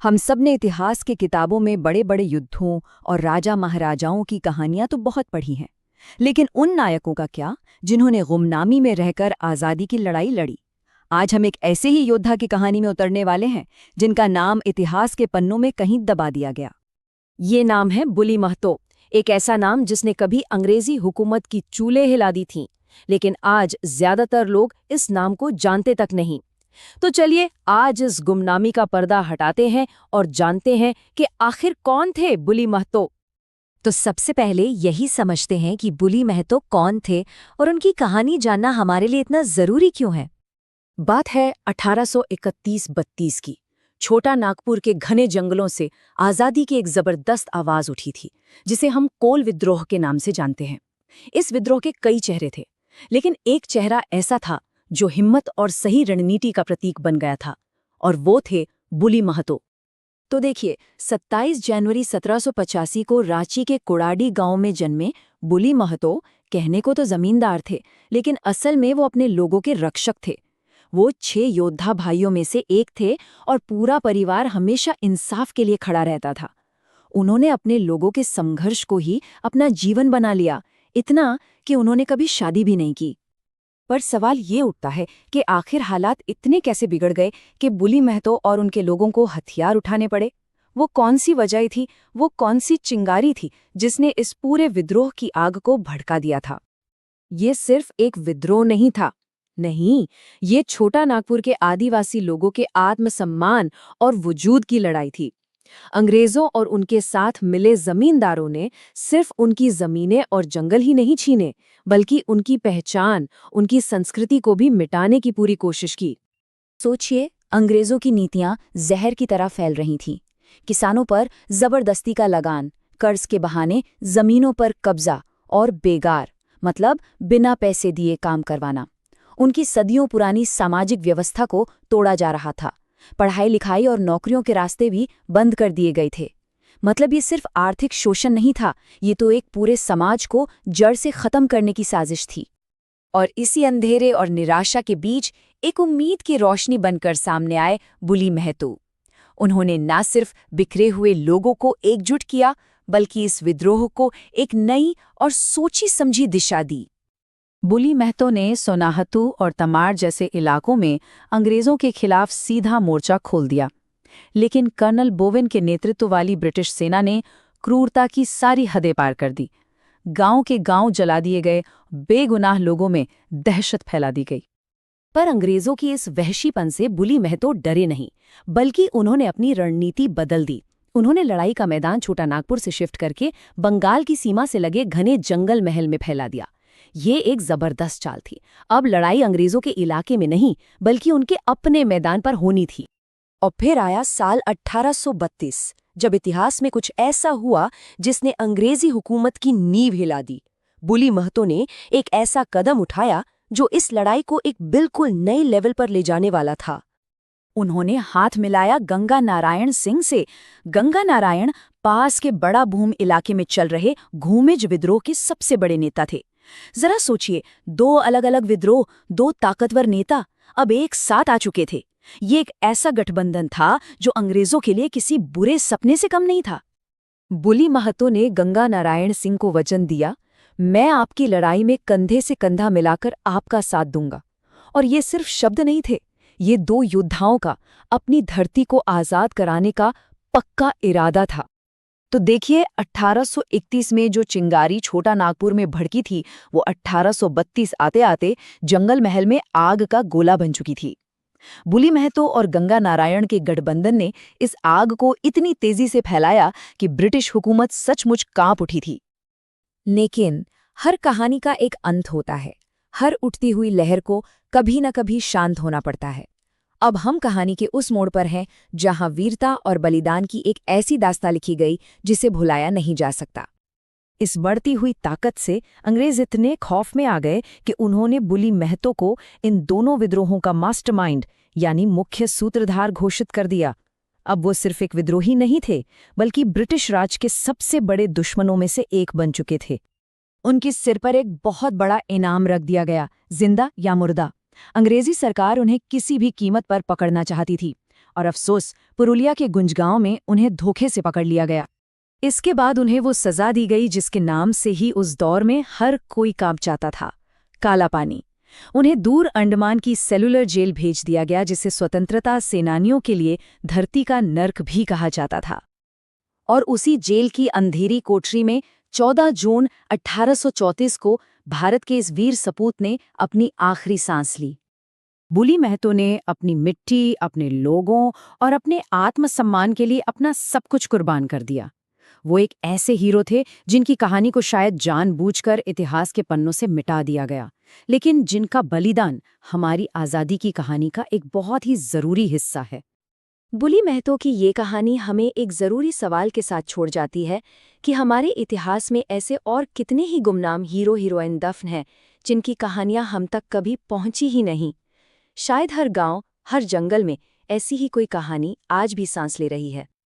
हम सब ने इतिहास के किताबों में बड़े बड़े युद्धों और राजा महाराजाओं की कहानियां तो बहुत पढ़ी हैं, लेकिन उन नायकों का क्या जिन्होंने गुमनामी में रहकर आज़ादी की लड़ाई लड़ी। आज हम एक ऐसे ही योद्धा की कहानी में उतरने वाले हैं जिनका नाम इतिहास के पन्नों में कहीं दबा दिया गया। ये नाम है बुली महतो, एक ऐसा नाम जिसने कभी अंग्रेजी हुकूमत की चूल्हे हिला दी थीं, लेकिन आज ज्यादातर लोग इस नाम को जानते तक नहीं। तो चलिए आज इस गुमनामी का पर्दा हटाते हैं और जानते हैं कि आखिर कौन थे बुली महतो। तो सबसे पहले यही समझते हैं कि बुली महतो कौन थे और उनकी कहानी जानना हमारे लिए इतना जरूरी क्यों है। बात है 1831-32 की। छोटा नागपुर के घने जंगलों से आज़ादी की एक जबरदस्त आवाज उठी थी, जिसे हम कोल विद्रोह के नाम से जानते हैं। इस विद्रोह के कई चेहरे थे, लेकिन एक चेहरा ऐसा था जो हिम्मत और सही रणनीति का प्रतीक बन गया था, और वो थे बुली महतो। तो देखिए, 27 जनवरी 1785 को रांची के कुड़ाडी गांव में जन्मे बुली महतो कहने को तो जमींदार थे, लेकिन असल में वो अपने लोगों के रक्षक थे। वो 6 योद्धा भाइयों में से एक थे और पूरा परिवार हमेशा इंसाफ के लिए खड़ा रहता था। उन्होंने अपने लोगों के संघर्ष को ही अपना जीवन बना लिया, इतना कि उन्होंने कभी शादी भी नहीं की। पर सवाल ये उठता है कि आखिर हालात इतने कैसे बिगड़ गए कि बुली महतो और उनके लोगों को हथियार उठाने पड़े। वो कौन सी वजह थी, वो कौन सी चिंगारी थी जिसने इस पूरे विद्रोह की आग को भड़का दिया था। ये सिर्फ एक विद्रोह नहीं था, नहीं, ये छोटा नागपुर के आदिवासी लोगों के आत्मसम्मान और वजूद की लड़ाई थी। अंग्रेजों और उनके साथ मिले जमींदारों ने सिर्फ उनकी जमीनें और जंगल ही नहीं छीने, बल्कि उनकी पहचान, उनकी संस्कृति को भी मिटाने की पूरी कोशिश की। सोचिए, अंग्रेजों की नीतियां जहर की तरह फैल रही थीं। किसानों पर जबरदस्ती का लगान, कर्ज के बहाने जमीनों पर कब्जा और बेगार मतलब बिना पैसे दिए काम करवाना। उनकी सदियों पुरानी सामाजिक व्यवस्था को तोड़ा जा रहा था। पढ़ाई लिखाई और नौकरियों के रास्ते भी बंद कर दिए गए थे। मतलब ये सिर्फ आर्थिक शोषण नहीं था, ये तो एक पूरे समाज को जड़ से खत्म करने की साजिश थी। और इसी अंधेरे और निराशा के बीच एक उम्मीद की रोशनी बनकर सामने आए बुली महतो। उन्होंने न सिर्फ बिखरे हुए लोगों को एकजुट किया, बल्कि इस विद्रोह को एक नई और सोची समझी दिशा दी। बुली महतो ने सोनाहतू और तमाड़ जैसे इलाकों में अंग्रेजों के खिलाफ सीधा मोर्चा खोल दिया, लेकिन कर्नल बोवेन के नेतृत्व वाली ब्रिटिश सेना ने क्रूरता की सारी हदें पार कर दी। गांव के गांव जला दिए गए, बेगुनाह लोगों में दहशत फैला दी गई। पर अंग्रेजों की इस वहशीपन से बुली महतो डरे नहीं, बल्कि उन्होंने अपनी रणनीति बदल दी। उन्होंने लड़ाई का मैदान छोटा नागपुर से शिफ्ट करके बंगाल की सीमा से लगे घने जंगल महल में फैला दिया। ये एक जबरदस्त चाल थी। अब लड़ाई अंग्रेजों के इलाके में नहीं, बल्कि उनके अपने मैदान पर होनी थी। और फिर आया साल 1832, जब इतिहास में कुछ ऐसा हुआ जिसने अंग्रेजी हुकूमत की नींव हिला दी। बुली महतो ने एक ऐसा कदम उठाया जो इस लड़ाई को एक बिल्कुल नए लेवल पर ले जाने वाला था। उन्होंने हाथ मिलाया गंगा नारायण सिंह से। गंगा नारायण पास के बड़ा भूम इलाके में चल रहे घूमेज विद्रोह के सबसे बड़े नेता थे। जरा सोचिए, 2 अलग अलग विद्रोह, 2 ताकतवर नेता अब एक साथ आ चुके थे। ये एक ऐसा गठबंधन था जो अंग्रेजों के लिए किसी बुरे सपने से कम नहीं था। बुली महतो ने गंगा नारायण सिंह को वचन दिया, मैं आपकी लड़ाई में कंधे से कंधा मिलाकर आपका साथ दूंगा। और ये सिर्फ शब्द नहीं थे, ये 2 योद्धाओं का अपनी धरती को आजाद कराने का पक्का इरादा था। तो देखिए, 1831 में जो चिंगारी छोटा नागपुर में भड़की थी, वो 1832 आते आते जंगल महल में आग का गोला बन चुकी थी। बुली महतो और गंगा नारायण के गठबंधन ने इस आग को इतनी तेजी से फैलाया कि ब्रिटिश हुकूमत सचमुच कांप उठी थी। लेकिन हर कहानी का एक अंत होता है। हर उठती हुई लहर को कभी न कभी शांत होना पड़ता है। अब हम कहानी के उस मोड़ पर हैं जहां वीरता और बलिदान की एक ऐसी दास्तां लिखी गई जिसे भुलाया नहीं जा सकता। इस बढ़ती हुई ताकत से अंग्रेज इतने खौफ में आ गए कि उन्होंने बुली महतो को इन दोनों विद्रोहों का मास्टरमाइंड यानी मुख्य सूत्रधार घोषित कर दिया। अब वो सिर्फ एक विद्रोही नहीं थे, बल्कि ब्रिटिश राज के सबसे बड़े दुश्मनों में से एक बन चुके थे। उनके सिर पर एक बहुत बड़ा इनाम रख दिया गया, जिंदा या मुर्दा। अंग्रेजी सरकार उन्हें किसी भी कीमत पर पकड़ना चाहती थी, और अफसोस पुरुलिया के गुंजगांव में उन्हें धोखे से पकड़ लिया गया। इसके बाद उन्हें वो सजा दी गई जिसके नाम से ही उस दौर में हर कोई कांप जाता था, काला पानी। उन्हें दूर अंडमान की सेलुलर जेल भेज दिया गया, जिसे स्वतंत्रता सेनानियों के लिए धरती का नर्क भी कहा जाता था। और उसी जेल की अंधेरी कोठरी में 14 जून 1834 को भारत के इस वीर सपूत ने अपनी आखिरी सांस ली। बुली महतो ने अपनी मिट्टी, अपने लोगों और अपने आत्मसम्मान के लिए अपना सब कुछ कुर्बान कर दिया। वो एक ऐसे हीरो थे जिनकी कहानी को शायद जानबूझकर इतिहास के पन्नों से मिटा दिया गया, लेकिन जिनका बलिदान हमारी आज़ादी की कहानी का एक बहुत ही ज़रूरी हिस्सा है। बुली महतो की ये कहानी हमें एक ज़रूरी सवाल के साथ छोड़ जाती है कि हमारे इतिहास में ऐसे और कितने ही गुमनाम हीरो हीरोइन दफन हैं जिनकी कहानियां हम तक कभी पहुंची ही नहीं। शायद हर गांव, हर जंगल में ऐसी ही कोई कहानी आज भी सांस ले रही है।